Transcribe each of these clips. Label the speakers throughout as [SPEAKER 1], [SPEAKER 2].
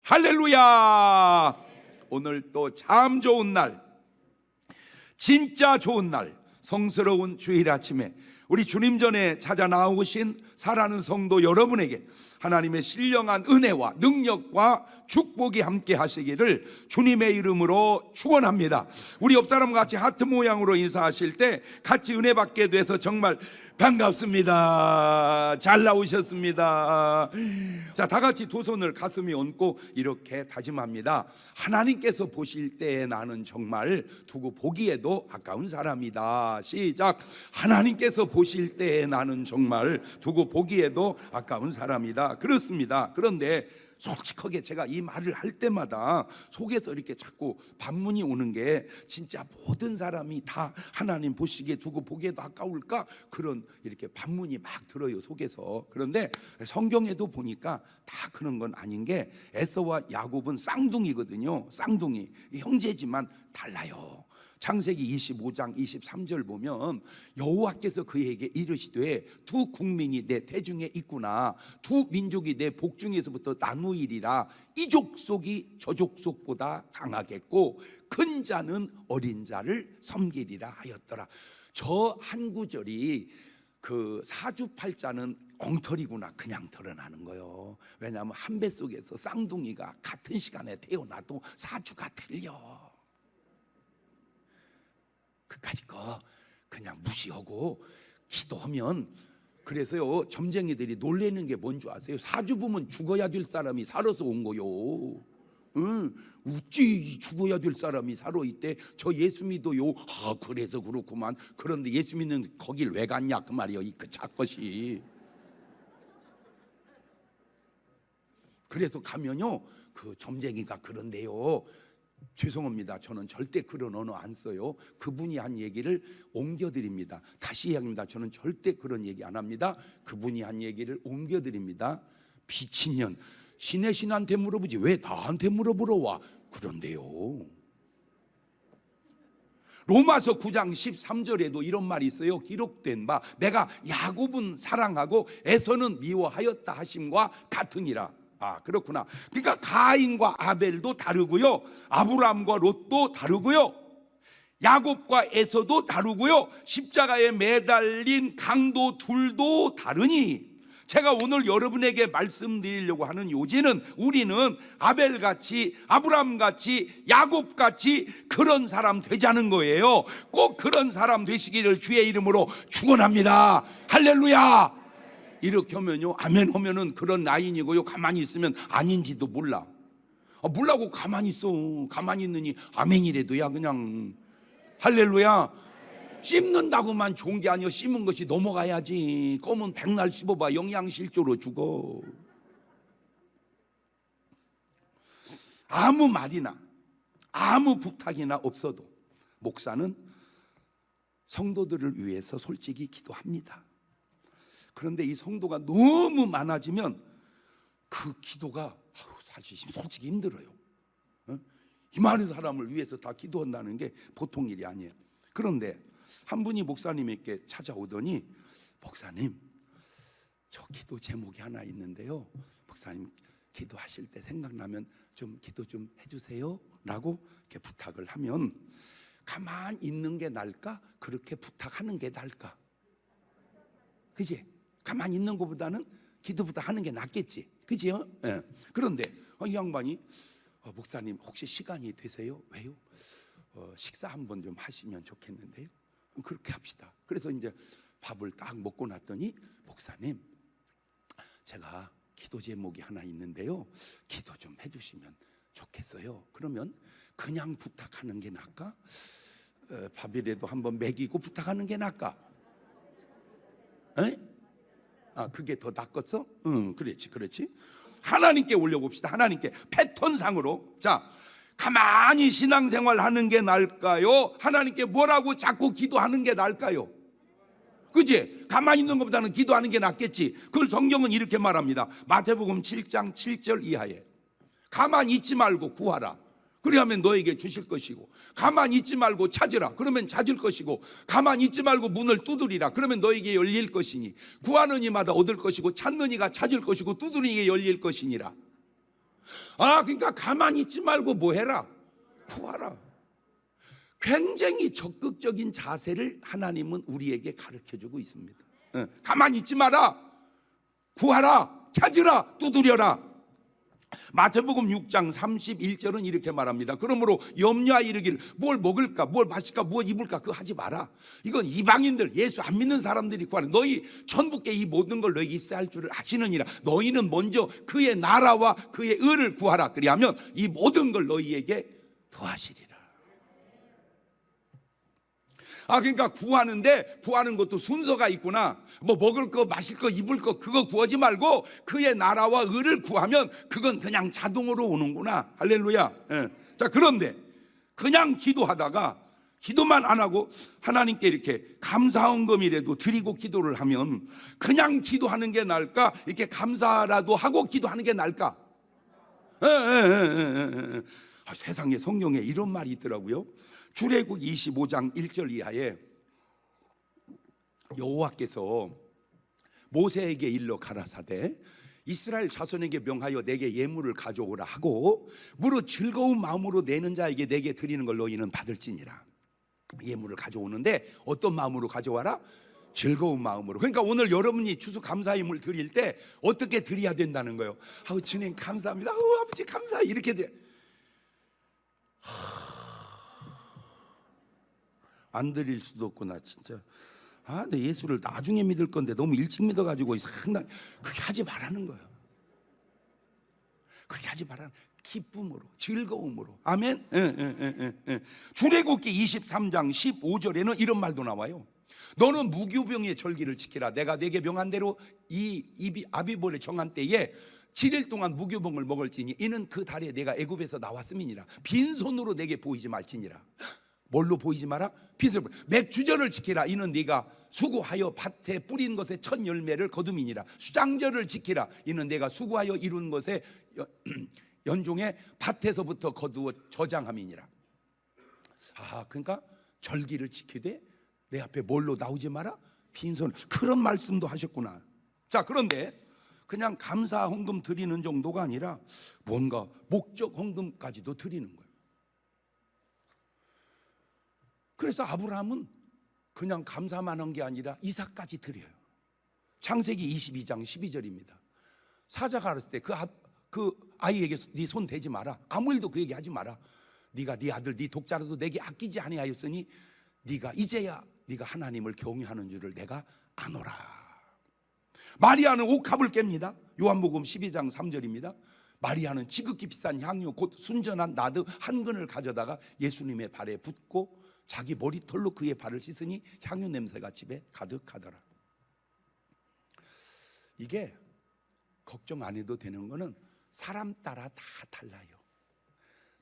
[SPEAKER 1] 할렐루야. 오늘 또 참 좋은 날, 진짜 좋은 날, 성스러운 주일 아침에 우리 주님 전에 찾아 나오신 사랑하는 성도 여러분에게 하나님의 신령한 은혜와 능력과 축복이 함께 하시기를 주님의 이름으로 축원합니다. 우리 옆 사람과 같이 하트 모양으로 인사하실 때 같이 은혜 받게 돼서 정말 반갑습니다. 잘 나오셨습니다. 자, 다 같이 두 손을 가슴에 얹고 이렇게 다짐합니다. 하나님께서 보실 때 나는 정말 두고 보기에도 아까운 사람이다. 시작. 하나님께서 보실 때 나는 정말 두고 보기에도 아까운 사람이다. 그렇습니다. 그런데 솔직하게 제가 이 말을 할 때마다 속에서 이렇게 자꾸 반문이 오는 게, 진짜 모든 사람이 다 하나님 보시기에 두고 보기에도 아까울까? 그런 이렇게 반문이 막 들어요, 속에서. 그런데 성경에도 보니까 다 그런 건 아닌 게, 에서와 야곱은 쌍둥이거든요. 쌍둥이, 형제지만 달라요. 창세기 25장 23절 보면 여호와께서 그에게 이르시되 두 국민이 내 태중에 있구나. 두 민족이 내 복중에서부터 나누이리라. 이 족속이 저 족속보다 강하겠고 큰 자는 어린 자를 섬기리라 하였더라. 저 한 구절이 그 사주팔자는 엉터리구나 그냥 드러나는 거예요. 왜냐하면 한 뱃속에서 쌍둥이가 같은 시간에 태어나도 사주가 틀려. 그까짓 거 그냥 무시하고 기도하면. 그래서요, 점쟁이들이 놀래는 게 뭔지 아세요? 사주 보면 죽어야 될 사람이 살아서 온 거요. 어찌 죽어야 될 사람이 살아 있대? 저 예수 믿어요. 아, 그래서 그렇구만. 그런데 예수 믿는 거길 왜 갔냐 그 말이요, 이 그 작것이. 그래서 가면요, 그 점쟁이가 그런데요, 죄송합니다, 저는 절대 그런 언어 안 써요. 그분이 한 얘기를 옮겨드립니다. 다시 이야기합니다. 저는 절대 그런 얘기 안 합니다. 그분이 한 얘기를 옮겨드립니다. 비친년, 신의 신한테 물어보지 왜 나한테 물어보러 와? 그런데요, 로마서 9장 13절에도 이런 말이 있어요. 기록된 바 내가 야곱은 사랑하고 에서는 미워하였다 하심과 같으니라. 아, 그렇구나. 그러니까 가인과 아벨도 다르고요, 아브라함과 롯도 다르고요, 야곱과 에서도 다르고요, 십자가에 매달린 강도 둘도 다르니, 제가 오늘 여러분에게 말씀드리려고 하는 요지는, 우리는 아벨같이 아브라함같이 야곱같이 그런 사람 되자는 거예요. 꼭 그런 사람 되시기를 주의 이름으로 축원합니다. 할렐루야. 이렇게 하면요, 아멘 하면은 그런 라인이고요, 가만히 있으면 아닌지도 몰라. 몰라고 가만히 있어. 가만히 있느니 아멘이래도야 그냥. 할렐루야. 씹는다고만 좋은 게 아니요, 씹은 것이 넘어가야지. 껌은 백날 씹어봐 영양실조로 죽어. 아무 말이나 아무 부탁이나 없어도 목사는 성도들을 위해서 솔직히 기도합니다. 그런데 이 성도가 너무 많아지면 그 기도가 사실 솔직히 힘들어요. 이 많은 사람을 위해서 다 기도한다는 게 보통 일이 아니에요. 그런데 한 분이 목사님에게 찾아오더니, 목사님, 저 기도 제목이 하나 있는데요, 목사님 기도하실 때 생각나면 좀 기도 좀 해주세요 라고 이렇게 부탁을 하면, 가만히 있는 게 나을까? 그렇게 부탁하는 게 나을까? 그지? 가만히 있는 것보다는 기도보다 하는 게 낫겠지, 그지요? 예. 그런데 이 양반이 목사님 혹시 시간이 되세요? 왜요? 식사 한번 좀 하시면 좋겠는데요. 그렇게 합시다. 그래서 이제 밥을 딱 먹고 났더니, 목사님, 제가 기도 제목이 하나 있는데요, 기도 좀 해주시면 좋겠어요. 그러면 그냥 부탁하는 게 나을까? 밥이라도 한번 먹이고 부탁하는 게 나을까? 에? 아, 그게 더 낫겠어? 응, 그렇지. 하나님께 올려봅시다. 하나님께 패턴상으로. 자, 가만히 신앙생활 하는 게 나을까요? 하나님께 뭐라고 자꾸 기도하는 게 나을까요? 그지? 가만히 있는 것보다는 기도하는 게 낫겠지. 그걸 성경은 이렇게 말합니다. 마태복음 7장 7절 이하에, 가만히 있지 말고 구하라. 그리하면 너에게 주실 것이고, 가만히 있지 말고 찾으라. 그러면 찾을 것이고, 가만히 있지 말고 문을 두드리라. 그러면 너에게 열릴 것이니, 구하는 이마다 얻을 것이고, 찾는 이가 찾을 것이고, 두드리는 이가 열릴 것이니라. 그러니까 가만히 있지 말고 뭐 해라? 구하라. 굉장히 적극적인 자세를 하나님은 우리에게 가르쳐주고 있습니다. 가만히 있지 마라. 구하라. 찾으라. 두드려라. 마태복음 6장 31절은 이렇게 말합니다. 그러므로 염려하여 이르기를 뭘 먹을까, 뭘 마실까, 뭘 입을까 그거 하지 마라. 이건 이방인들, 예수 안 믿는 사람들이 구하는, 너희 천국에 이 모든 걸 너희에게 있어야 할 줄을 아시느니라. 너희는 먼저 그의 나라와 그의 의를 구하라. 그리하면 이 모든 걸 너희에게 더하시리라. 그러니까 구하는데 구하는 것도 순서가 있구나. 뭐 먹을 거, 마실 거, 입을 거 그거 구하지 말고 그의 나라와 의를 구하면 그건 그냥 자동으로 오는구나. 할렐루야. 자, 그런데 그냥 기도하다가 기도만 안 하고 하나님께 이렇게 감사헌금이라도 드리고 기도를 하면 그냥 기도하는 게 나을까? 이렇게 감사라도 하고 기도하는 게 나을까? 세상에 성경에 이런 말이 있더라고요. 출애굽 25장 1절 이하에 여호와께서 모세에게 일러 가라사대 이스라엘 자손에게 명하여 내게 예물을 가져오라 하고 무릇 즐거운 마음으로 내는 자에게 내게 드리는 걸 너희는 받을지니라. 예물을 가져오는데 어떤 마음으로 가져와라? 즐거운 마음으로. 그러니까 오늘 여러분이 추수감사임을 드릴 때 어떻게 드려야 된다는 거예요. 주님 감사합니다. 아버지 감사. 이렇게 돼. 안 드릴 수도 없구나 진짜. 내 예수를 나중에 믿을 건데 너무 일찍 믿어가지고 상당히 그렇게 하지 말라는 거예요. 그렇게 하지 말라는, 기쁨으로, 즐거움으로. 아멘. 출애굽기 23장 15절에는 이런 말도 나와요. 너는 무교병의 절기를 지키라. 내가 내게 명한 대로 이 아비볼에 정한 때에 7일 동안 무교병을 먹을지니 이는 그 달에 내가 애굽에서 나왔음이니라. 빈손으로 내게 보이지 말지니라. 뭘로 보이지 마라? 빈손으로. 맥주절을 지키라. 이는 네가 수고하여 밭에 뿌린 것의 첫 열매를 거둠이니라. 수장절을 지키라. 이는 내가 수고하여 이룬 것의 연종의 밭에서부터 거두어 저장함이니라. 그러니까 절기를 지키되 내 앞에 뭘로 나오지 마라? 빈손. 그런 말씀도 하셨구나. 자, 그런데 그냥 감사 헌금 드리는 정도가 아니라 뭔가 목적 헌금까지도 드리는 거예요. 그래서 아브라함은 그냥 감사만 한 게 아니라 이삭까지 드려요. 창세기 22장 12절입니다. 사자가 알았을 때 그 아이에게 네 손 대지 마라. 아무 일도 그에게 하지 마라. 네가 네 아들 네 독자라도 내게 아끼지 아니하였으니 네가 이제야 네가 하나님을 경외하는 줄을 내가 아노라. 마리아는 옥합을 깹니다. 요한복음 12장 3절입니다. 마리아는 지극히 비싼 향유 곧 순전한 나드 한 근을 가져다가 예수님의 발에 붓고 자기 머리털로 그의 발을 씻으니 향유 냄새가 집에 가득하더라. 이게 걱정 안 해도 되는 거는 사람 따라 다 달라요.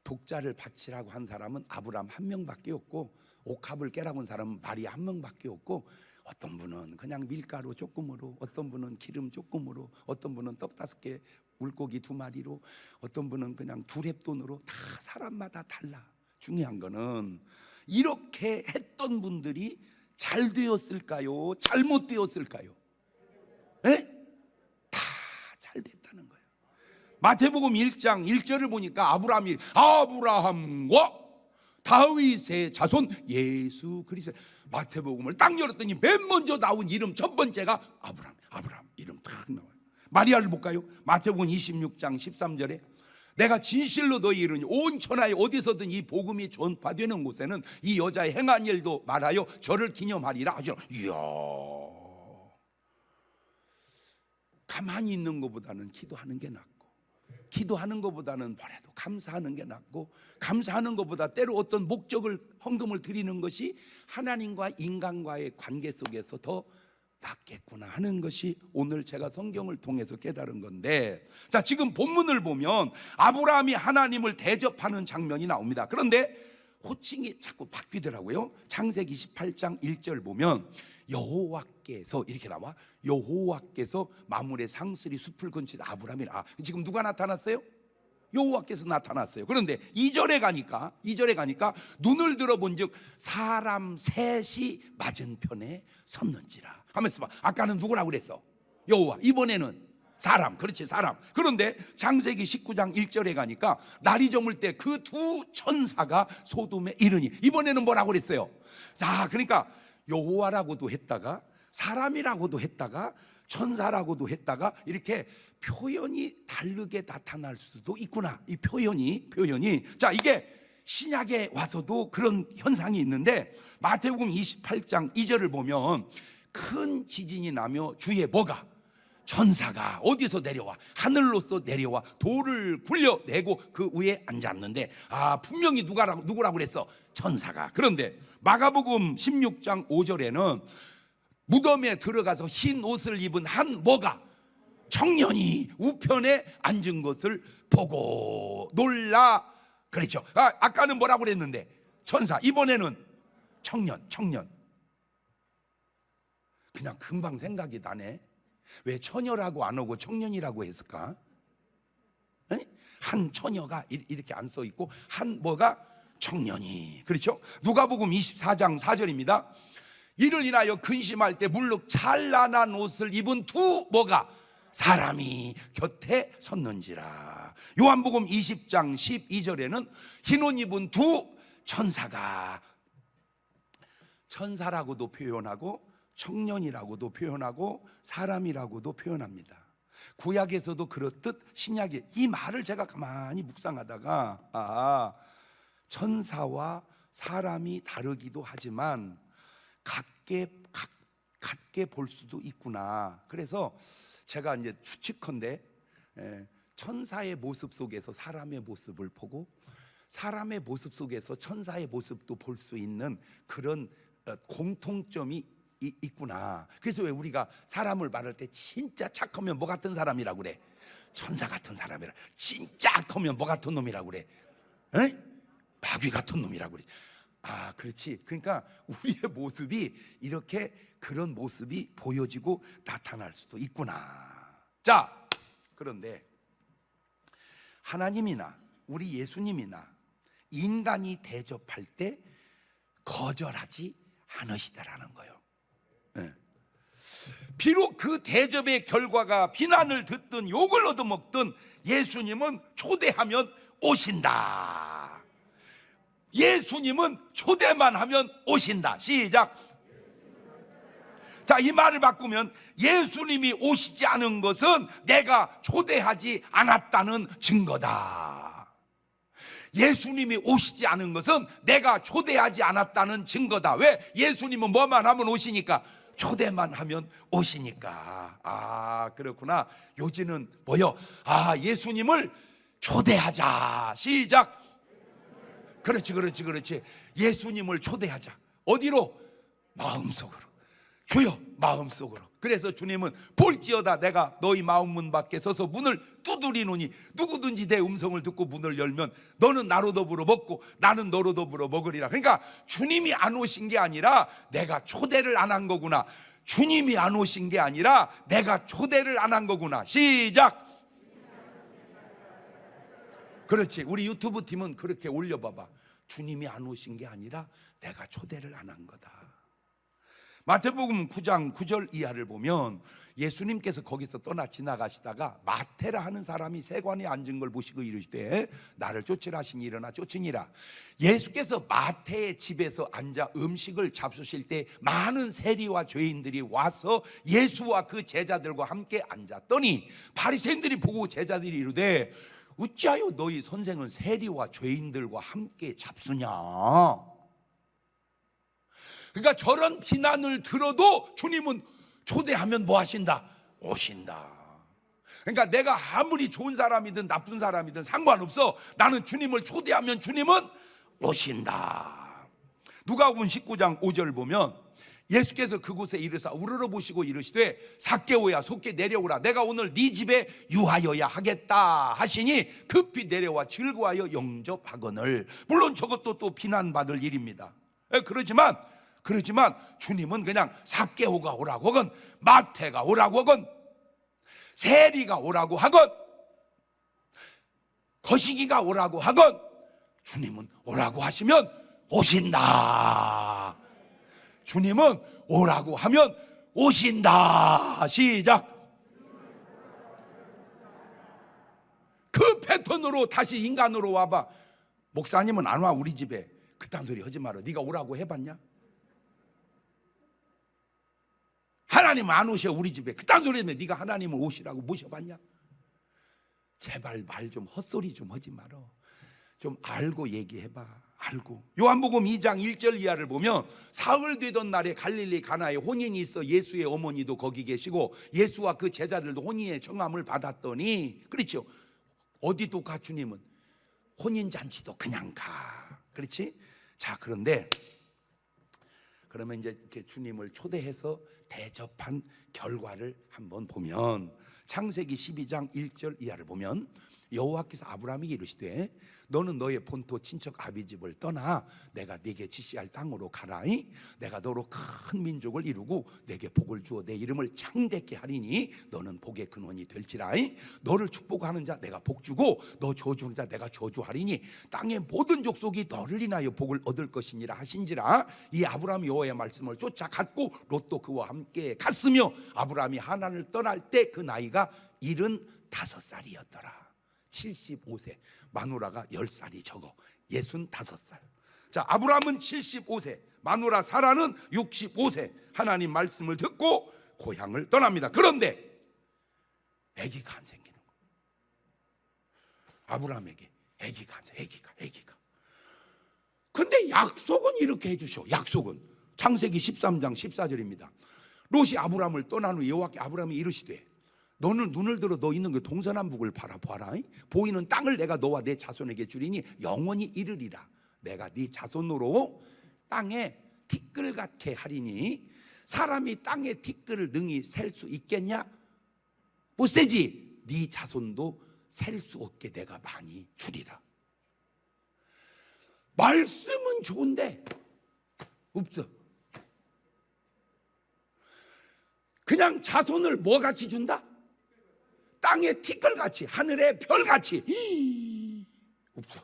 [SPEAKER 1] 독자를 바치라고 한 사람은 아브라함 한 명밖에 없고 옥합을 깨라고 한 사람은 마리아 한 명밖에 없고 어떤 분은 그냥 밀가루 조금으로, 어떤 분은 기름 조금으로, 어떤 분은 떡 5개 물고기 2마리로, 어떤 분은 그냥 두렙돈으로. 다 사람마다 달라. 중요한 거는 이렇게 했던 분들이 잘 되었을까요? 잘못되었을까요? 다 잘 됐다는 거예요. 마태복음 1장 1절을 보니까 아브라함과 다윗의 자손 예수 그리스도. 마태복음을 딱 열었더니 맨 먼저 나온 이름 첫 번째가 아브라함 이름 딱 나와요. 마리아를 볼까요? 마태복음 26장 13절에 내가 진실로 너희 이르니 온 천하에 어디서든 이 복음이 전파되는 곳에는 이 여자의 행한 일도 말하여 저를 기념하리라 하죠. 이야, 가만히 있는 것보다는 기도하는 게 낫고, 기도하는 것보다는 뭐라도 감사하는 게 낫고, 감사하는 것보다 때로 어떤 목적을 헌금을 드리는 것이 하나님과 인간과의 관계 속에서 더 낫겠구나 하는 것이 오늘 제가 성경을 통해서 깨달은 건데, 자, 지금 본문을 보면 아브라함이 하나님을 대접하는 장면이 나옵니다. 그런데 호칭이 자꾸 바뀌더라고요. 창세기 18장 1절 보면 여호와께서 이렇게 나와. 여호와께서 만물의 상슬이 숲을 건치다. 아브라함이 지금 누가 나타났어요? 여호와께서 나타났어요. 그런데 2절에 가니까 눈을 들어본즉 사람 셋이 맞은편에 섰는지라 하면서 봐. 아까는 누구라고 그랬어? 여호와. 이번에는 사람, 그렇지, 사람. 그런데 창세기 19장 1절에 가니까 날이 저물 때 그 두 천사가 소돔에 이르니, 이번에는 뭐라고 그랬어요? 자, 그러니까 여호와라고도 했다가 사람이라고도 했다가 천사라고도 했다가 이렇게 표현이 다르게 나타날 수도 있구나. 이 표현이 자, 이게 신약에 와서도 그런 현상이 있는데, 마태복음 28장 2절을 보면 큰 지진이 나며 주의 뭐가? 천사가 어디서 내려와? 하늘로서 내려와 돌을 굴려내고 그 위에 앉았는데, 분명히 누구라고 그랬어? 천사가. 그런데 마가복음 16장 5절에는 무덤에 들어가서 흰 옷을 입은 한 뭐가? 청년이 우편에 앉은 것을 보고 놀라 그랬죠. 아까는 뭐라고 그랬는데? 천사. 이번에는 청년. 그냥 금방 생각이 나네. 왜 처녀라고 안 하고 청년이라고 했을까? 에? 한 처녀가 이렇게 안 써 있고 한 뭐가? 청년이. 그렇죠? 누가복음 24장 4절입니다. 이를 인하여 근심할 때 물룩 찬란한 옷을 입은 두 뭐가? 사람이 곁에 섰는지라. 요한복음 20장 12절에는 흰 옷 입은 두 천사가, 천사라고도 표현하고 청년이라고도 표현하고 사람이라고도 표현합니다. 구약에서도 그렇듯 신약에, 이 말을 제가 가만히 묵상하다가 천사와 사람이 다르기도 하지만 같게 볼 수도 있구나. 그래서 제가 이제 추측컨대 천사의 모습 속에서 사람의 모습을 보고 사람의 모습 속에서 천사의 모습도 볼 수 있는 그런 공통점이 있구나. 그래서 왜 우리가 사람을 말할 때 진짜 착하면 뭐 같은 사람이라고 그래? 천사 같은 사람이라. 진짜 악하면 뭐 같은 놈이라고 그래? 마귀 같은 놈이라고 그래. 그렇지. 그러니까 우리의 모습이 이렇게 그런 모습이 보여지고 나타날 수도 있구나. 자, 그런데 하나님이나 우리 예수님이나 인간이 대접할 때 거절하지 않으시다라는 거예요. 비록 그 대접의 결과가 비난을 듣든 욕을 얻어먹든 예수님은 초대하면 오신다. 예수님은 초대만 하면 오신다. 시작. 자, 이 말을 바꾸면 예수님이 오시지 않은 것은 내가 초대하지 않았다는 증거다. 예수님이 오시지 않은 것은 내가 초대하지 않았다는 증거다. 왜? 예수님은 뭐만 하면 오시니까, 초대만 하면 오시니까. 그렇구나. 요지는 뭐요? 예수님을 초대하자. 시작. 그렇지. 예수님을 초대하자. 어디로? 마음속으로. 주여, 마음속으로. 그래서 주님은 볼지어다 내가 너희 마음 문 밖에 서서 문을 두드리노니 누구든지 내 음성을 듣고 문을 열면 너는 나로 더불어 먹고 나는 너로 더불어 먹으리라. 그러니까 주님이 안 오신 게 아니라 내가 초대를 안 한 거구나. 주님이 안 오신 게 아니라 내가 초대를 안 한 거구나. 시작. 그렇지. 우리 유튜브 팀은 그렇게 올려봐봐. 주님이 안 오신 게 아니라 내가 초대를 안 한 거다. 마태복음 9장 9절 이하를 보면 예수님께서 거기서 떠나 지나가시다가 마태라 하는 사람이 세관에 앉은 걸 보시고 이르시되 나를 쫓으라 하시니 일어나 쫓으니라. 예수께서 마태의 집에서 앉아 음식을 잡수실 때 많은 세리와 죄인들이 와서 예수와 그 제자들과 함께 앉았더니 바리새인들이 보고 제자들이 이르되 어찌하여 너희 선생은 세리와 죄인들과 함께 잡수냐. 그러니까 저런 비난을 들어도 주님은 초대하면 뭐 하신다? 오신다. 그러니까 내가 아무리 좋은 사람이든 나쁜 사람이든 상관없어. 나는 주님을 초대하면 주님은 오신다. 누가복음 19장 5절 보면 예수께서 그곳에 이르사 우러러 보시고 이르시되 삭개오야 속히 내려오라. 내가 오늘 네 집에 유하여야 하겠다 하시니 급히 내려와 즐거워하여 영접하거늘. 물론 저것도 또 비난받을 일입니다. 그렇지만 주님은 그냥 삭개오가 오라고 하건 마태가 오라고 하건 세리가 오라고 하건 거시기가 오라고 하건 주님은 오라고 하시면 오신다. 주님은 오라고 하면 오신다. 시작. 패턴으로 다시 인간으로 와봐. 목사님은 안 와 우리 집에. 그딴 소리 하지 마라. 네가 오라고 해봤냐? 하나님은 안 오셔 우리 집에. 그딴 소리 하면 네가 하나님을 오시라고 모셔봤냐? 제발 말 좀 헛소리 좀 하지 마라. 좀 알고 얘기해봐. 알고. 요한복음 2장 1절 이하를 보면 사흘 되던 날에 갈릴리 가나에 혼인이 있어 예수의 어머니도 거기 계시고 예수와 그 제자들도 혼인의 청함을 받았더니, 그렇죠? 어디도 가 주님은? 혼인잔치도 그냥 가. 그렇지? 자, 그런데 그러면 이제 이렇게 주님을 초대해서 대접한 결과를 한번 보면 창세기 12장 1절 이하를 보면 여호와께서 아브라함에게 이르시되 너는 너의 본토 친척 아비집을 떠나 내가 네게 지시할 땅으로 가라. 내가 너로 큰 민족을 이루고 내게 복을 주어 내 이름을 창대케 하리니 너는 복의 근원이 될지라. 너를 축복하는 자 내가 복 주고 너 저주하는 자 내가 저주하리니 땅의 모든 족속이 너를 인하여 복을 얻을 것이니라 하신지라. 이 아브라함 여호와의 말씀을 쫓아갔고 롯도 그와 함께 갔으며 아브라함이 하란을 떠날 때 그 나이가 75살이었더라 75세. 마누라가 10살이 적어 65살. 자, 아브라함은 75세, 마누라 사라는 65세. 하나님 말씀을 듣고 고향을 떠납니다. 그런데 아기가 안 생기는 거예요. 아브라함에게 아기가 안 생겨. 아기가. 근데 약속은 이렇게 해주셔. 약속은 창세기 13장 14절입니다 롯이 아브라함을 떠난 후 여호와께 아브라함이 이르시되 너는 눈을 들어 너 있는 그 동서남북을 바라보아라. 보이는 땅을 내가 너와 내 자손에게 주리니 영원히 이르리라. 내가 네 자손으로 땅에 티끌 같게 하리니. 사람이 땅에 티끌을 능히 셀 수 있겠냐? 못 세지. 네 자손도 셀 수 없게 내가 많이 주리라. 말씀은 좋은데 없어. 그냥 자손을 뭐 같이 준다? 땅의 티끌같이, 하늘의 별같이. 없어.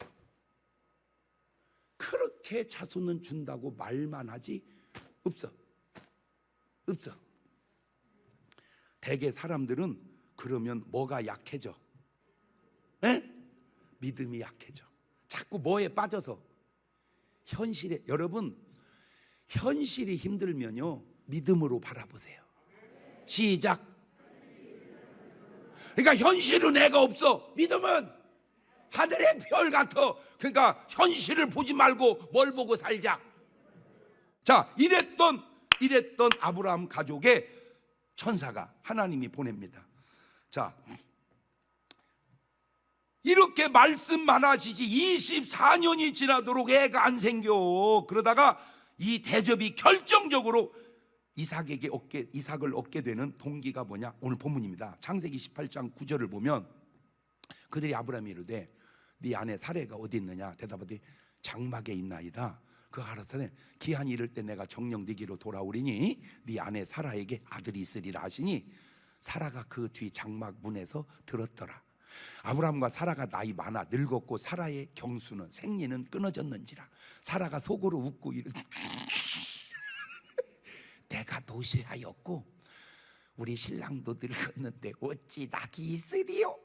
[SPEAKER 1] 그렇게 자손은 준다고 말만 하지 없어. 없어. 대개 사람들은 그러면 뭐가 약해져? 에? 믿음이 약해져. 자꾸 뭐에 빠져서? 현실에. 여러분, 현실이 힘들면요 믿음으로 바라보세요. 시작. 그러니까 현실은 애가 없어. 믿음은 하늘의 별 같아. 그러니까 현실을 보지 말고 뭘 보고 살자. 자, 이랬던 아브라함 가족의 천사가 하나님이 보냅니다. 자, 이렇게 말씀만 하시지 24년이 지나도록 애가 안 생겨. 그러다가 이 대접이 결정적으로 이삭을 얻게 되는 동기가 뭐냐? 오늘 본문입니다. 창세기 18장 9절을 보면 그들이 아브라함이 이르되 네 아내 사레가 어디 있느냐? 대답하되 장막에 있나이다. 그 알아서는 기한이 이를 때 내가 정녕 네 길로 돌아오리니 네 아내 사라에게 아들이 있으리라 하시니 사라가 그 뒤 장막 문에서 들었더라. 아브라함과 사라가 나이 많아 늙었고 사라의 경수는 생리는 끊어졌는지라. 사라가 속으로 웃고 이르되 내가 노쇠하였고 우리 신랑도 늙었는데 어찌 낙이 있으리요?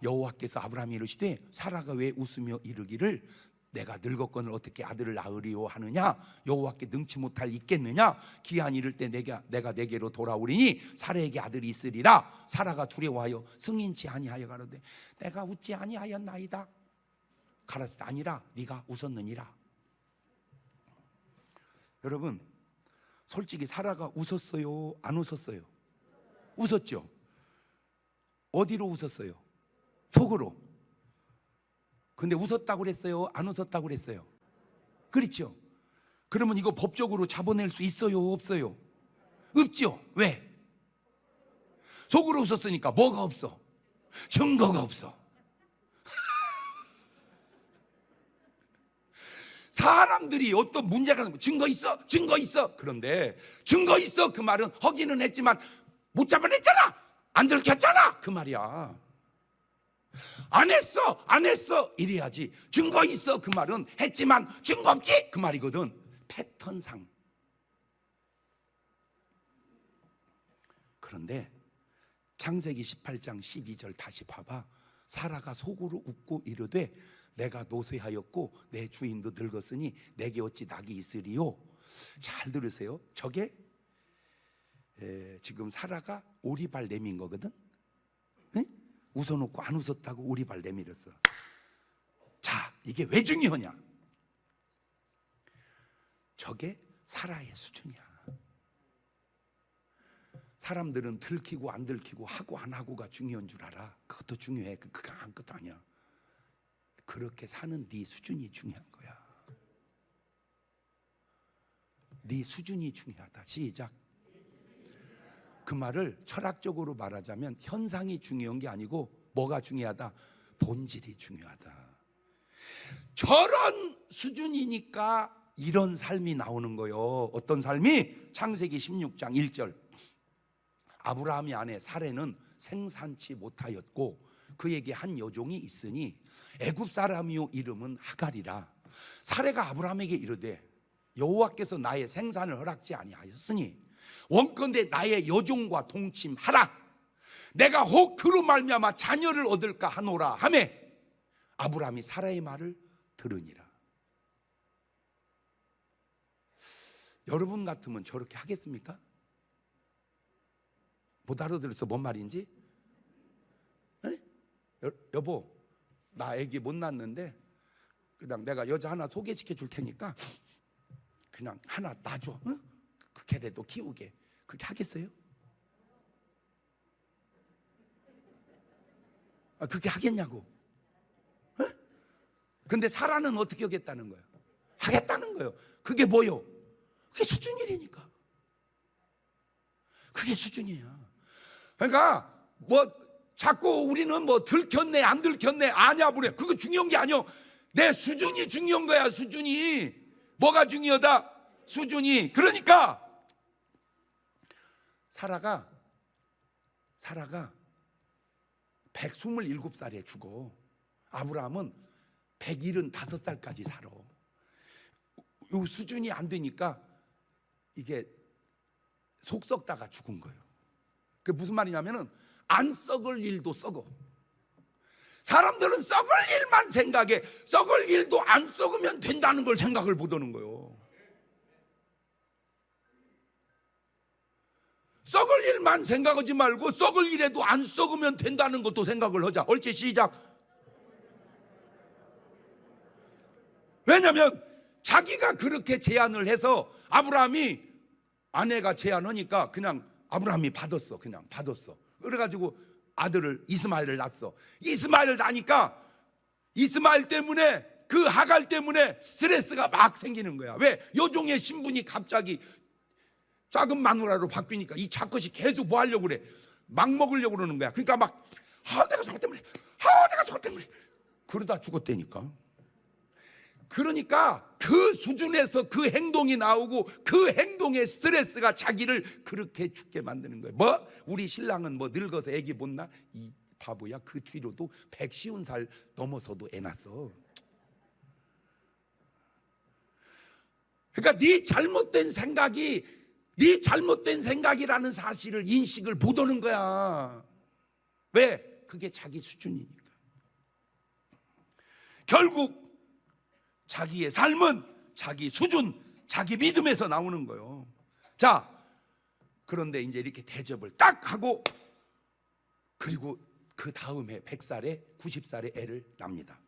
[SPEAKER 1] 여호와께서 아브라함이 이르시되 사라가 왜 웃으며 이르기를 내가 늙었거늘 어떻게 아들을 낳으리요 하느냐? 여호와께 능치 못할 있겠느냐? 기한 이를 때 내가 내게로 돌아오리니 사라에게 아들이 있으리라. 사라가 두려워하여 승인치 아니하여 가로되 내가 웃지 아니하였나이다. 가라사대 아니라 네가 웃었느니라. 여러분, 솔직히 사라가 웃었어요? 안 웃었어요? 웃었죠. 어디로 웃었어요? 속으로. 근데 웃었다고 그랬어요? 안 웃었다고 그랬어요? 그렇죠. 그러면 이거 법적으로 잡아낼 수 있어요? 없어요? 없죠. 왜? 속으로 웃었으니까. 뭐가 없어? 증거가 없어. 사람들이 어떤 문제가 나면 증거 있어? 증거 있어. 그런데 증거 있어 그 말은 허기는 했지만 못 잡아냈잖아. 안 들켰잖아 그 말이야. 안 했어 이래야지. 증거 있어 그 말은 했지만 증거 없지 그 말이거든. 패턴상. 그런데 창세기 18장 12절 다시 봐봐. 사라가 속으로 웃고 이르되 내가 노쇠하였고 내 주인도 늙었으니 내게 어찌 낙이 있으리요. 잘 들으세요. 저게 지금 사라가 오리발 내민 거거든. 에? 웃어놓고 안 웃었다고 오리발 내밀었어. 자, 이게 왜 중요하냐? 저게 사라의 수준이야. 사람들은 들키고 안 들키고 하고 안 하고가 중요한 줄 알아. 그것도 중요해. 그게 아무것도 아니야. 그렇게 사는 네 수준이 중요한 거야. 네 수준이 중요하다. 시작. 그 말을 철학적으로 말하자면 현상이 중요한 게 아니고 뭐가 중요하다? 본질이 중요하다. 저런 수준이니까 이런 삶이 나오는 거요. 어떤 삶이? 창세기 16장 1절. 아브라함의 아내 사레는 생산치 못하였고 그에게 한 여종이 있으니 애굽 사람이요 이름은 하갈이라. 사레가 아브라함에게 이르되 여호와께서 나의 생산을 허락지 아니하였으니 원컨대 나의 여종과 동침하라. 내가 혹 그로 말미암아 자녀를 얻을까 하노라 하매 아브라함이 사라의 말을 들으니라. 여러분 같으면 저렇게 하겠습니까? 못 알아들어서 뭔 말인지? 에? 여보, 나 애기 못 낳았는데 그냥 내가 여자 하나 소개시켜 줄 테니까 그냥 하나 놔줘. 응? 그 걔라도 키우게. 그렇게 하겠어요? 그렇게 하겠냐고. 에? 근데 사라는 어떻게 하겠다는 거예요? 하겠다는 거예요. 그게 뭐요? 그게 수준이라니까. 그게 수준이야. 그러니까 뭐 자꾸 우리는 뭐 들켰네 안 들켰네 아냐 그래. 그거 중요한 게 아니요. 내 수준이 중요한 거야. 수준이. 뭐가 중요하다? 수준이. 그러니까 사라가 127살에 죽어. 아브라함은 175살까지 살아. 요 수준이 안 되니까 이게 속 썩다가 죽은 거예요. 그게 무슨 말이냐면은 안 썩을 일도 썩어. 사람들은 썩을 일만 생각해. 썩을 일도 안 썩으면 된다는 걸 생각을 못 하는 거예요. 썩을 일만 생각하지 말고 썩을 일에도 안 썩으면 된다는 것도 생각을 하자. 옳지, 시작. 왜냐하면 자기가 그렇게 제안을 해서 아브라함이 아내가 제안하니까 그냥 아브라함이 받았어. 그냥 받았어. 그래가지고 아들을 이스마엘을 낳았어. 이스마엘을 낳으니까 이스마엘 때문에 그 하갈 때문에 스트레스가 막 생기는 거야. 왜? 여종의 신분이 갑자기 작은 마누라로 바뀌니까 이 작것이 계속 뭐 하려고 그래? 막 먹으려고 그러는 거야. 그러니까 막 내가 저것 때문에 내가 저것 때문에 그러다 죽었다니까. 그러니까 그 수준에서 그 행동이 나오고 그 행동의 스트레스가 자기를 그렇게 죽게 만드는 거예요. 뭐? 우리 신랑은 뭐 늙어서 애기 못 낳아? 이 바보야. 그 뒤로도 150살 넘어서도 애 낳았어. 그러니까 네 잘못된 생각이라는 사실을 인식을 못 하는 거야. 왜? 그게 자기 수준이니까. 결국 자기의 삶은 자기 수준, 자기 믿음에서 나오는 거예요. 자, 그런데 이제 이렇게 대접을 딱 하고 그리고 그 다음에 100살에 90살에 애를 낳습니다.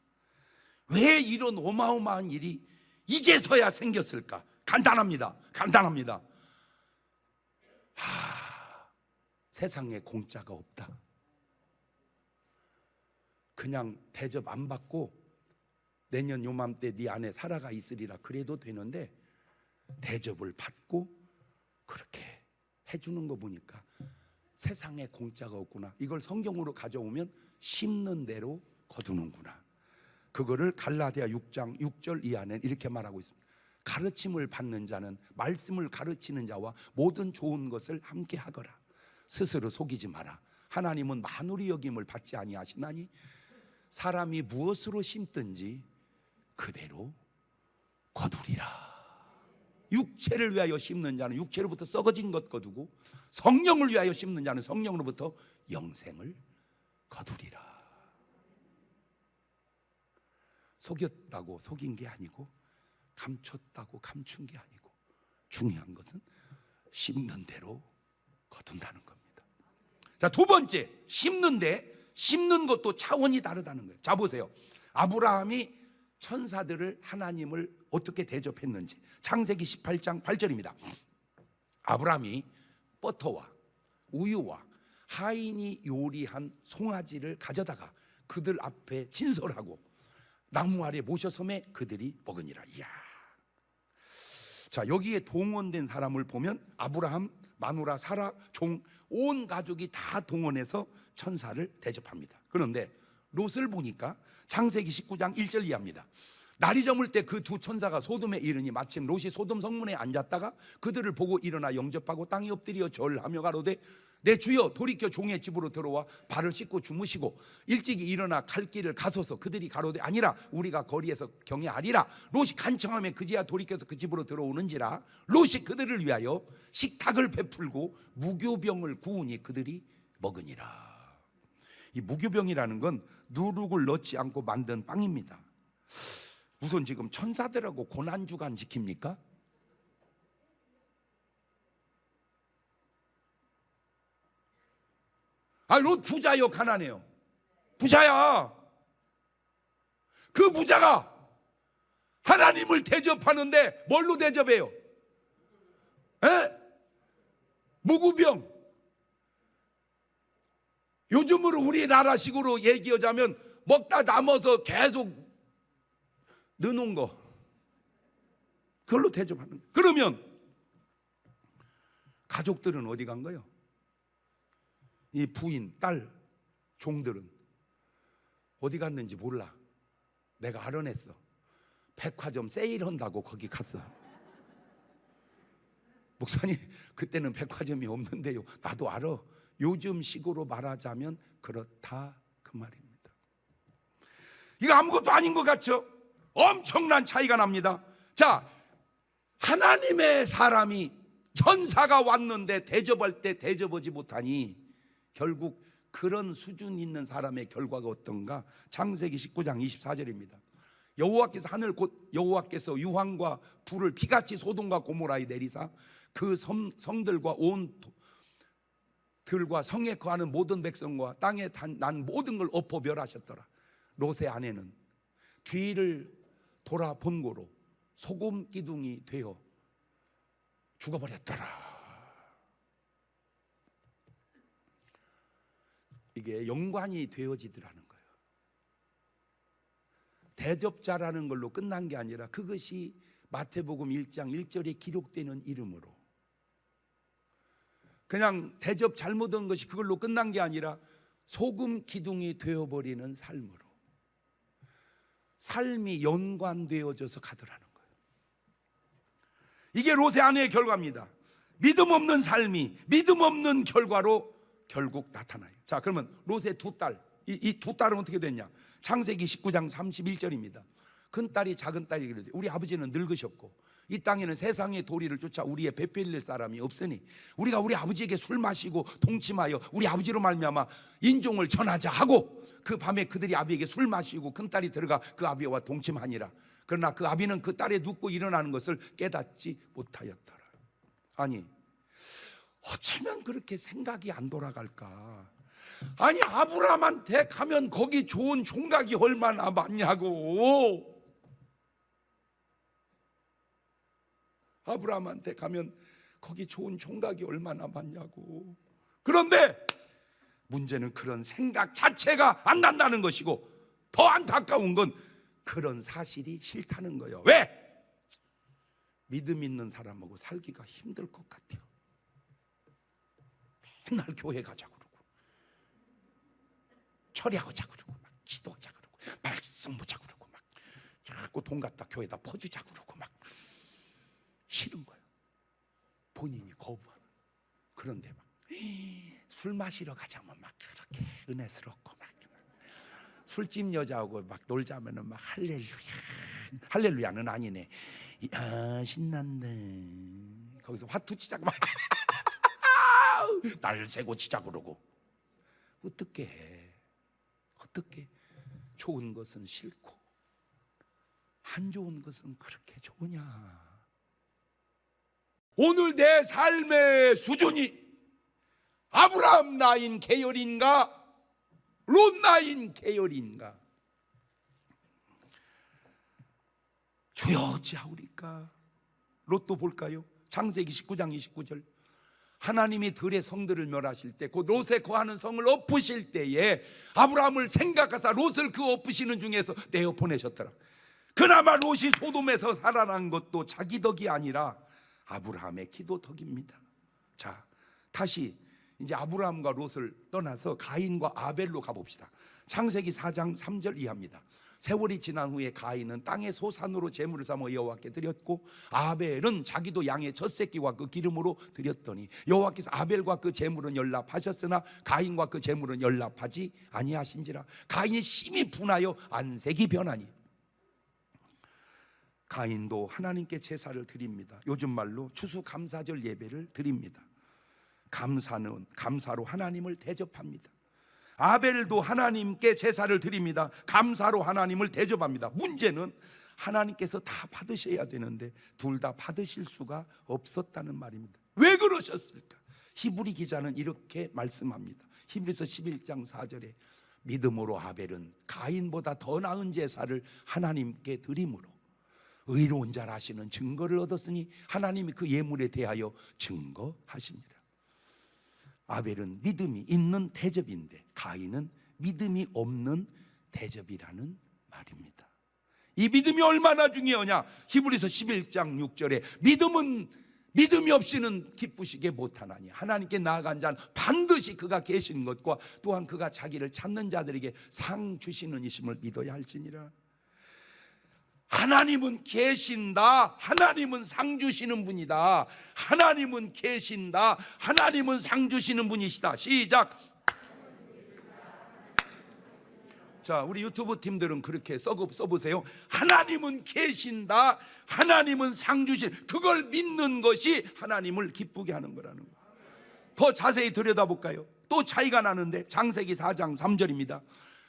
[SPEAKER 1] 왜 이런 어마어마한 일이 이제서야 생겼을까? 간단합니다. 세상에 공짜가 없다. 그냥 대접 안 받고 내년 요맘때 네 안에 사라가 있으리라 그래도 되는데 대접을 받고 그렇게 해주는 거 보니까 세상에 공짜가 없구나. 이걸 성경으로 가져오면 심는 대로 거두는구나. 그거를 갈라디아 6장 6절 이하는 이렇게 말하고 있습니다. 가르침을 받는 자는 말씀을 가르치는 자와 모든 좋은 것을 함께 하거라. 스스로 속이지 마라. 하나님은 만우리 여김을 받지 아니하시나니 사람이 무엇으로 심든지 그대로 거두리라. 육체를 위하여 심는 자는 육체로부터 썩어진 것 거두고 성령을 위하여 심는 자는 성령으로부터 영생을 거두리라. 속였다고 속인 게 아니고 감췄다고 감춘 게 아니고 중요한 것은 심는 대로 거둔다는 겁니다. 자, 두 번째, 심는 것도 차원이 다르다는 거예요. 자, 보세요. 아브라함이 천사들을, 하나님을 어떻게 대접했는지 창세기 18장 8절입니다. 아브라함이 버터와 우유와 하인이 요리한 송아지를 가져다가 그들 앞에 진설하고 나무 아래 모셔 섬에 그들이 먹으니라. 이야. 자, 여기에 동원된 사람을 보면 아브라함, 마누라, 사라, 종, 온 가족이 다 동원해서 천사를 대접합니다. 그런데 롯을 보니까 창세기 19장 1절 이하입니다. 날이 저물 때 그 두 천사가 소돔에 이르니 마침 롯이 소돔 성문에 앉았다가 그들을 보고 일어나 영접하고 땅에 엎드려 절하며 가로되 내 주여 돌이켜 종의 집으로 들어와 발을 씻고 주무시고 일찍이 일어나 갈 길을 가소서. 그들이 가로되 아니라 우리가 거리에서 경외하리라. 롯이 간청하며 그제야 돌이켜서 그 집으로 들어오는지라. 롯이 그들을 위하여 식탁을 베풀고 무교병을 구우니 그들이 먹으니라. 이 무교병이라는 건 누룩을 넣지 않고 만든 빵입니다. 무슨 지금 천사들하고 고난주간 지킵니까? 아, 롯 부자요, 가난해요? 부자야. 그 부자가 하나님을 대접하는데 뭘로 대접해요? 에? 무구병. 요즘으로 우리나라식으로 얘기하자면 먹다 남아서 계속 넣어놓은 거, 그걸로 대접하는 거예요. 그러면 가족들은 어디 간 거예요? 이 부인, 딸, 종들은 어디 갔는지 몰라. 내가 알아냈어. 백화점 세일한다고 거기 갔어. 목사님, 그때는 백화점이 없는데요. 나도 알아. 요즘 식으로 말하자면 그렇다, 그 말입니다. 이거 아무것도 아닌 것 같죠? 엄청난 차이가 납니다. 자, 하나님의 사람이, 천사가 왔는데 대접할 때 대접하지 못하니 결국 그런 수준 있는 사람의 결과가 어떤가? 창세기 19장 24절입니다. 여호와께서 하늘 곧 여호와께서 유황과 불을 비같이 소돔과 고모라에 내리사 그 성들과 온 들과 성에 거하는 모든 백성과 땅에 난 모든 걸 엎어 멸하셨더라. 롯의 아내는 뒤를 돌아본 고로 소금 기둥이 되어 죽어버렸더라. 이게 연관이 되어지더라는 거예요. 대접자라는 걸로 끝난 게 아니라 그것이 마태복음 1장 1절에 기록되는 이름으로, 그냥 대접 잘못한 것이 그걸로 끝난 게 아니라 소금 기둥이 되어버리는 삶으로, 삶이 연관되어져서 가더라는 거예요. 이게 롯의 아내의 결과입니다. 믿음 없는 삶이 믿음 없는 결과로 결국 나타나요. 자, 그러면 롯의 두 딸, 이 두 딸은 어떻게 됐냐? 창세기 19장 31절입니다. 큰 딸이 작은 딸이 그러죠. 우리 아버지는 늙으셨고 이 땅에는 세상의 도리를 쫓아 우리의 배 빌릴 사람이 없으니 우리가 우리 아버지에게 술 마시고 동침하여 우리 아버지로 말미암아 인종을 전하자 하고 그 밤에 그들이 아비에게 술 마시고 큰 딸이 들어가 그 아비와 동침하니라. 그러나 그 아비는 그 딸의 눕고 일어나는 것을 깨닫지 못하였더라. 아니, 어쩌면 그렇게 생각이 안 돌아갈까? 아니, 아브라함한테 가면 거기 좋은 총각이 얼마나 많냐고. 아브라함한테 가면 거기 좋은 총각이 얼마나 많냐고. 그런데 문제는 그런 생각 자체가 안 난다는 것이고, 더 안타까운 건 그런 사실이 싫다는 거예요. 왜? 믿음 있는 사람하고 살기가 힘들 것 같아요. 맨날 교회 가자 그러고 철야하자 그러고 막 기도하자 그러고 말씀 보자 그러고 막 자꾸 돈 갖다 교회에다 퍼주자 그러고 막 싫은 거예요. 본인이 거부하는. 그런데 막 술 마시러 가자면 막 그렇게 은혜스럽고 막 술집 여자하고 막 놀자면은 막 할렐루야는 아니네. 신난다. 거기서 화투 치자고 막 날 세고 치자 그러고. 어떻게 해? 어떻게? 좋은 것은 싫고 안 좋은 것은 그렇게 좋으냐? 오늘 내 삶의 수준이 아브라함 나인 계열인가 롯 나인 계열인가? 주여 어찌하오리까? 롯도 볼까요? 창세기 19장 29절. 하나님이 들의 성들을 멸하실 때, 그 롯에 거하는 성을 엎으실 때에 아브라함을 생각하사 롯을 그 엎으시는 중에서 내어 보내셨더라. 그나마 롯이 소돔에서 살아난 것도 자기 덕이 아니라 아브라함의 기도 덕입니다. 자, 다시 이제 아브라함과 롯을 떠나서 가인과 아벨로 가봅시다. 창세기 4장 3절 이하입니다. 세월이 지난 후에 가인은 땅의 소산으로 제물을 삼아 여호와께 드렸고 아벨은 자기도 양의 첫 새끼와 그 기름으로 드렸더니 여호와께서 아벨과 그 제물은 연락하셨으나 가인과 그 제물은 연락하지 아니하신지라. 가인이 심히 분하여 안색이 변하니 가인도 하나님께 제사를 드립니다. 요즘 말로 추수감사절 예배를 드립니다. 감사로 하나님을 대접합니다. 아벨도 하나님께 제사를 드립니다. 감사로 하나님을 대접합니다. 문제는 하나님께서 다 받으셔야 되는데 둘 다 받으실 수가 없었다는 말입니다. 왜 그러셨을까? 히브리 기자는 이렇게 말씀합니다. 히브리서 11장 4절에 믿음으로 아벨은 가인보다 더 나은 제사를 하나님께 드림으로 의로운 자라시는 증거를 얻었으니 하나님이 그 예물에 대하여 증거하십니다. 아벨은 믿음이 있는 대접인데 가인은 믿음이 없는 대접이라는 말입니다. 이 믿음이 얼마나 중요하냐? 히브리서 11장 6절에 믿음이 없이는 기쁘시게 못하나니 하나님께 나아간 자는 반드시 그가 계신 것과 또한 그가 자기를 찾는 자들에게 상 주시는 이심을 믿어야 할지니라. 하나님은 계신다. 하나님은 상 주시는 분이다. 하나님은 계신다. 하나님은 상 주시는 분이시다. 시작. 자, 우리 유튜브 팀들은 그렇게 써보세요. 하나님은 계신다. 하나님은 상 주신, 그걸 믿는 것이 하나님을 기쁘게 하는 거라는 거. 더 자세히 들여다볼까요? 또 차이가 나는데 창세기 4장 3절입니다.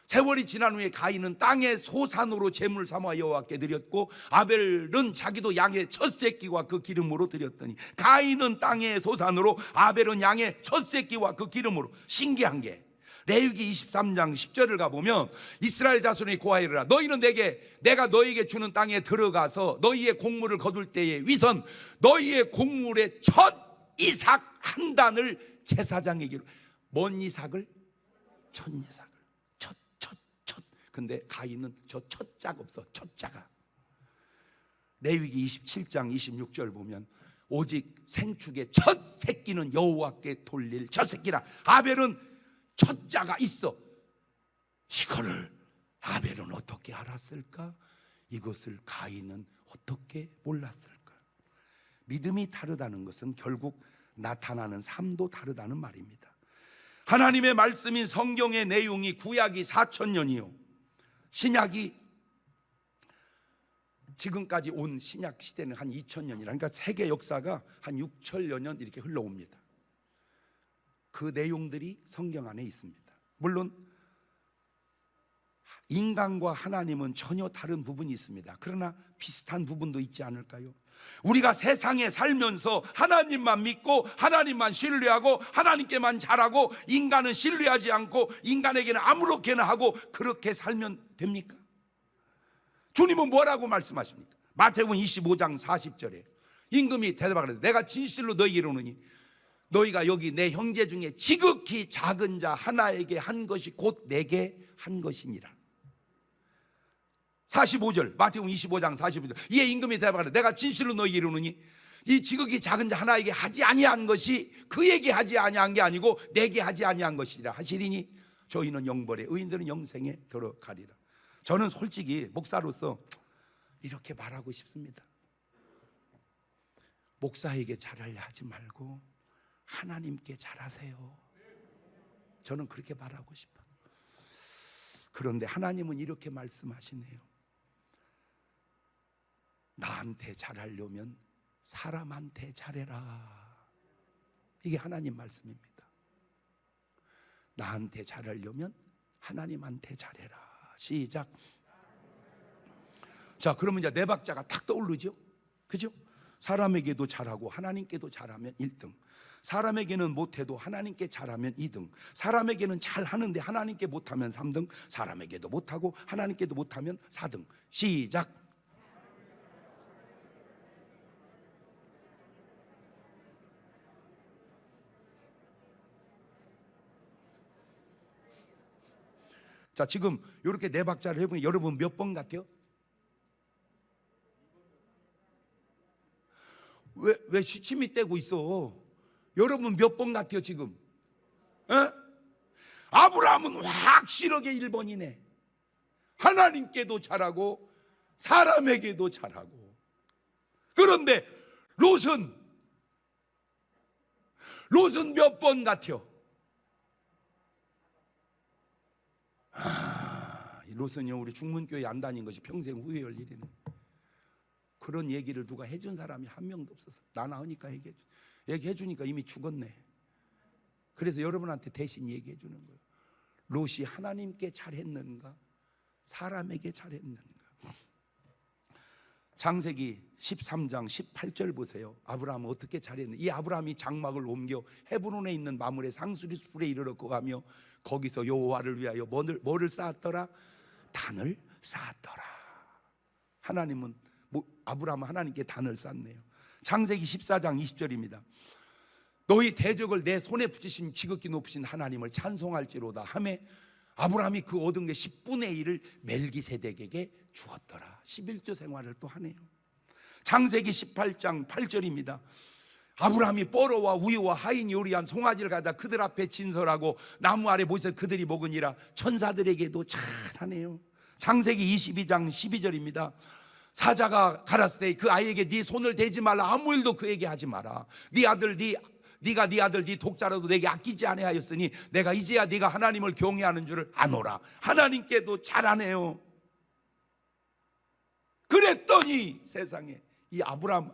[SPEAKER 1] 세월이 지난 후에 가인은 땅의 소산으로 제물 삼아 여호와께 드렸고 아벨은 자기도 양의 첫 새끼와 그 기름으로 드렸더니 가인은 땅의 소산으로 아벨은 양의 첫 새끼와 그 기름으로. 신기한 게 레위기 23장 10절을 가보면 이스라엘 자손이 고하이르라 너희는 내가 너희에게 주는 땅에 들어가서 너희의 곡물을 거둘 때에 위선 너희의 곡물의 첫 이삭 한 단을 제사장에게로. 뭔 이삭을? 첫 이삭을. 근데 가인은 저 첫자가 없어. 첫자가. 레위기 27장 26절 보면 오직 생축의 첫 새끼는 여호와께 돌릴 첫 새끼라. 아벨은 첫자가 있어. 이거를 아벨은 어떻게 알았을까? 이것을 가인은 어떻게 몰랐을까? 믿음이 다르다는 것은 결국 나타나는 삶도 다르다는 말입니다. 하나님의 말씀인 성경의 내용이 구약이 4,000년이요 신약이 지금까지 온 신약 시대는 한 2,000년이라. 그러니까 세계 역사가 한 6천여 년 이렇게 흘러옵니다. 그 내용들이 성경 안에 있습니다. 물론 인간과 하나님은 전혀 다른 부분이 있습니다. 그러나 비슷한 부분도 있지 않을까요? 우리가 세상에 살면서 하나님만 믿고 하나님만 신뢰하고 하나님께만 잘하고 인간은 신뢰하지 않고 인간에게는 아무렇게나 하고 그렇게 살면 됩니까? 주님은 뭐라고 말씀하십니까? 마태복음 25장 40절에 임금이 대답하되 내가 진실로 너희에게 이르노니 너희가 여기 내 형제 중에 지극히 작은 자 하나에게 한 것이 곧 내게 한 것이니라. 45절 마태복음 25장 45절 이에 임금이 대답하되 내가 진실로 너희에게 이르노니 이 지극히 작은 자 하나에게 하지 아니한 것이 그에게 하지 아니한 게 아니고 내게 하지 아니한 것이라 하시리니 저희는 영벌에 의인들은 영생에 들어가리라. 저는 솔직히 목사로서 이렇게 말하고 싶습니다. 목사에게 잘하려 하지 말고 하나님께 잘하세요. 저는 그렇게 말하고 싶어요. 그런데 하나님은 이렇게 말씀하시네요. 나한테 잘하려면 사람한테 잘해라. 이게 하나님 말씀입니다. 나한테 잘하려면 하나님한테 잘해라. 시작. 자, 그러면 이제 네 박자가 탁 떠오르죠? 그죠? 사람에게도 잘하고 하나님께도 잘하면 1등, 사람에게는 못해도 하나님께 잘하면 2등, 사람에게는 잘하는데 하나님께 못하면 3등, 사람에게도 못하고 하나님께도 못하면 4등. 시작. 자, 지금 이렇게 네 박자를 해보면 여러분 몇 번 같아요? 왜 시침이 떼고 있어? 여러분 몇 번 같아요 지금? 에? 아브라함은 확실하게 1번이네. 하나님께도 잘하고 사람에게도 잘하고. 그런데 롯은 몇 번 같아요? 롯은요, 우리 중문교회 안 다닌 것이 평생 후회할 일이네. 그런 얘기를 누가 해준 사람이 한 명도 없었어. 나 나으니까 얘기해 주니까 이미 죽었네. 그래서 여러분한테 대신 얘기해 주는 거예요. 롯이 하나님께 잘했는가, 사람에게 잘했는가? 창세기 13장 18절 보세요. 아브라함은 어떻게 잘했는지. 이 아브라함이 장막을 옮겨 헤브론에 있는 마물의 상수리 숲에 이르렀고 하며 거기서 여호와를 위하여 뭐를 쌓았더라? 단을 쌓았더라. 하나님은 아브라함은 하나님께 단을 쌓네요. 창세기 14장 20절입니다. 너희 대적을 내 손에 붙이신 지극히 높으신 하나님을 찬송할지로다 하매 아브라함이 그 얻은 게 10분의 1을 멜기세덱에게 주었더라. 11조 생활을 또 하네요. 창세기 18장 8절입니다. 아브라함이 뻐로와 우유와 하인 요리한 송아지를 가다 그들 앞에 진설하고 나무 아래 모셔 그들이 먹으니라. 천사들에게도 잘하네요. 창세기 22장 12절입니다. 사자가 가라스 때 그 아이에게 네 손을 대지 말라. 아무 일도 그에게 하지 마라. 네가 네 아들 네 독자라도 내게 아끼지 아니하였으니 내가 이제야 네가 하나님을 경외하는 줄을 아노라. 하나님께도 잘하네요. 그랬더니 세상에 이 아브라함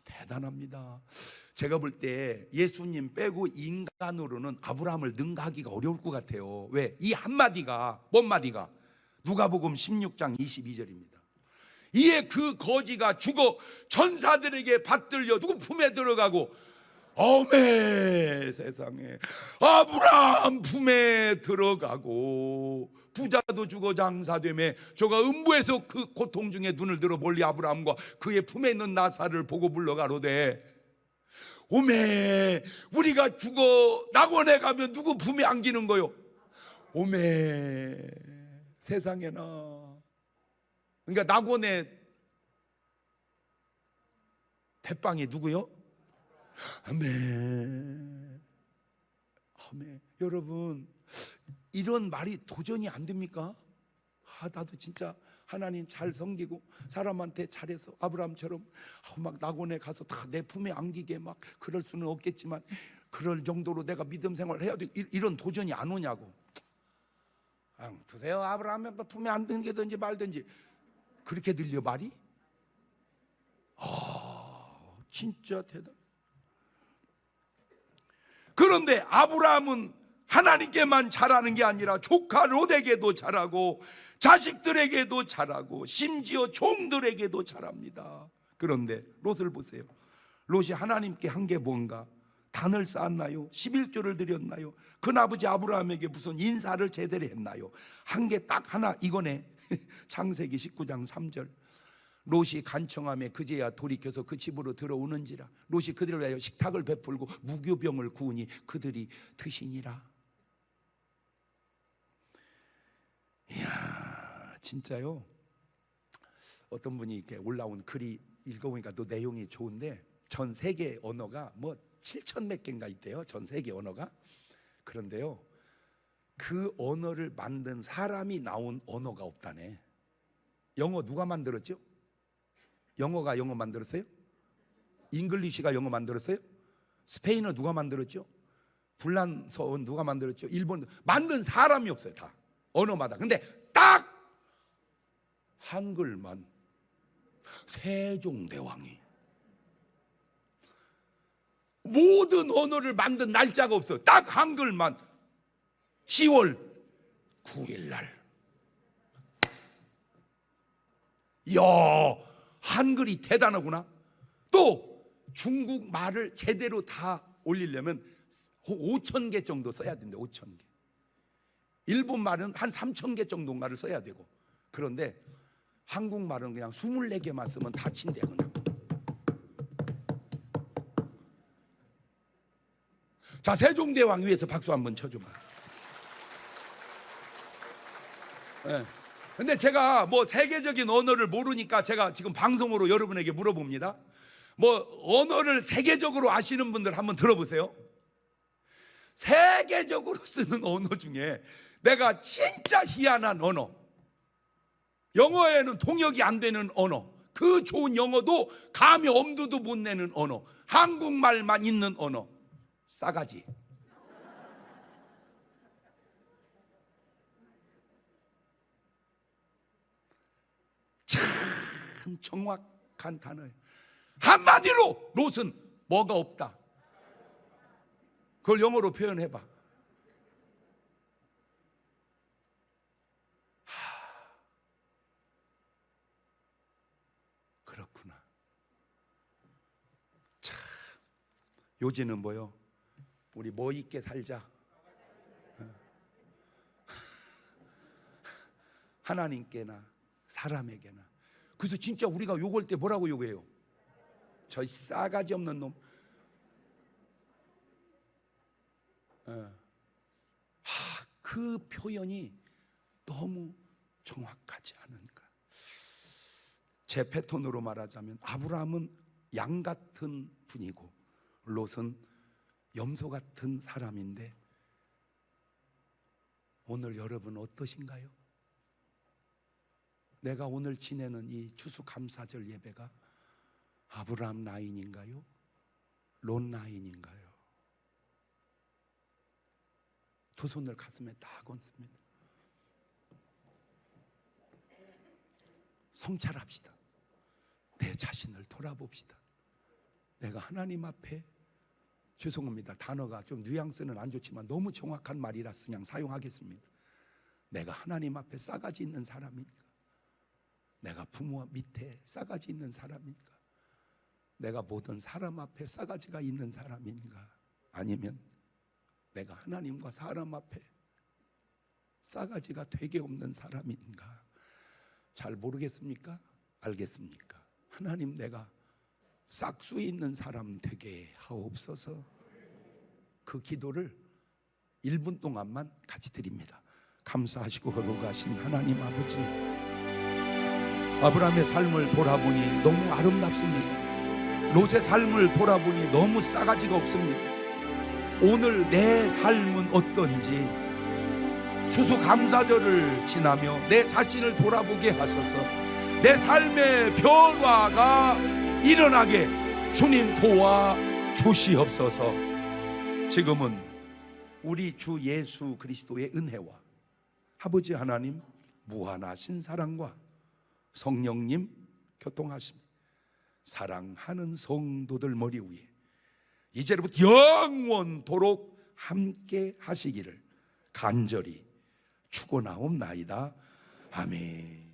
[SPEAKER 1] 대단합니다. 제가 볼 때 예수님 빼고 인간으로는 아브라함을 능가하기가 어려울 것 같아요. 왜? 이 한마디가 뭔 마디가? 누가복음 16장 22절입니다. 이에 그 거지가 죽어 천사들에게 받들려 누구 품에 들어가고 어메 세상에 아브라함 품에 들어가고 부자도 죽어 장사되매 저가 음부에서 그 고통 중에 눈을 들어 멀리 아브라함과 그의 품에 있는 나사를 보고 불러가로되 오메 우리가 죽어 낙원에 가면 누구 품에 안기는 거요? 오메 세상에나. 그러니까 낙원의 대빵이 누구요? 아멘. 아멘. 여러분 이런 말이 도전이 안 됩니까? 나도 진짜 하나님 잘 섬기고 사람한테 잘해서 아브라함처럼 막 낙원에 가서 다 내 품에 안기게 막 그럴 수는 없겠지만 그럴 정도로 내가 믿음 생활을 해야 돼. 이런 도전이 안 오냐고. 두세요. 아브라함 품에 안 들게든지 말든지. 그렇게 들려 말이? 진짜 대단. 그런데 아브라함은 하나님께만 잘하는 게 아니라 조카 롯에게도 잘하고 자식들에게도 잘하고 심지어 종들에게도 잘합니다. 그런데 롯을 보세요. 롯이 하나님께 한 게 뭔가? 단을 쌓았나요? 11조를 드렸나요? 큰아버지 아브라함에게 무슨 인사를 제대로 했나요? 한 게 딱 하나 이거네. 창세기 19장 3절. 롯이 간청함에 그제야 돌이켜서 그 집으로 들어오는지라. 롯이 그들을 위하여 식탁을 베풀고 무교병을 구우니 그들이 드시니라. 이야 진짜요. 어떤 분이 이렇게 올라온 글이 읽어보니까 또 내용이 좋은데 전 세계 언어가 뭐 7천 몇 개인가 있대요. 전 세계 언어가. 그런데요 그 언어를 만든 사람이 나온 언어가 없다네. 영어 누가 만들었죠? 영어가 영어 만들었어요? 잉글리시가 영어 만들었어요? 스페인어 누가 만들었죠? 불란서어 누가 만들었죠? 일본 만든 사람이 없어요. 다 언어마다. 근데 딱 한글만 세종대왕이 모든 언어를 만든 날짜가 없어. 딱 한글만 10월 9일 날 이야, 한글이 대단하구나. 또 중국 말을 제대로 다 올리려면 5,000개 정도 써야 된대. 5,000개. 일본 말은 한 3,000개 정도인가를 써야 되고, 그런데 한국말은 그냥 24개만 쓰면 다 친대. 그냥. 자, 세종대왕 위해서 박수 한번 쳐줘봐. 네. 근데 제가 뭐 세계적인 언어를 모르니까 제가 지금 방송으로 여러분에게 물어봅니다. 뭐 언어를 세계적으로 아시는 분들 한번 들어보세요. 세계적으로 쓰는 언어 중에 내가 진짜 희한한 언어, 영어에는 통역이 안 되는 언어, 그 좋은 영어도 감히 엄두도 못 내는 언어, 한국말만 있는 언어, 싸가지. 참 정확한 단어예요. 한마디로 롯은 뭐가 없다. 그걸 영어로 표현해봐. 그렇구나. 참 요지는 뭐요? 우리 뭐 있게 살자. 하나님께나 사람에게나. 그래서 진짜 우리가 욕할 때 뭐라고 욕해요? 저 싸가지 없는 놈. 그 표현이 너무 정확하지 않은가. 제 패턴으로 말하자면 아브라함은 양 같은 분이고 롯은 염소 같은 사람인데, 오늘 여러분 어떠신가요? 내가 오늘 지내는 이 추수감사절 예배가 아브라함 라인인가요? 롯 라인인가요? 두 손을 가슴에 딱 얹습니다. 성찰합시다. 내 자신을 돌아봅시다. 내가 하나님 앞에, 죄송합니다, 단어가 좀 뉘앙스는 안 좋지만 너무 정확한 말이라 그냥 사용하겠습니다. 내가 하나님 앞에 싸가지 있는 사람인가? 내가 부모 밑에 싸가지 있는 사람인가? 내가 모든 사람 앞에 싸가지가 있는 사람인가? 아니면 내가 하나님과 사람 앞에 싸가지가 되게 없는 사람인가? 잘 모르겠습니까? 알겠습니까? 하나님, 내가 싹수 있는 사람 되게 하옵소서. 그 기도를 1분 동안만 같이 드립니다. 감사하시고 거룩하신 하나님 아버지, 아브라함의 삶을 돌아보니 너무 아름답습니다. 롯의 삶을 돌아보니 너무 싸가지가 없습니다. 오늘 내 삶은 어떤지 추수감사절을 지나며 내 자신을 돌아보게 하셔서 내 삶의 변화가 일어나게 주님 도와 주시옵소서. 지금은 우리 주 예수 그리스도의 은혜와 아버지 하나님 무한하신 사랑과 성령님 교통하심, 사랑하는 성도들 머리 위에 이제부터 영원토록 함께 하시기를 간절히 축원하옵나이다. 아멘.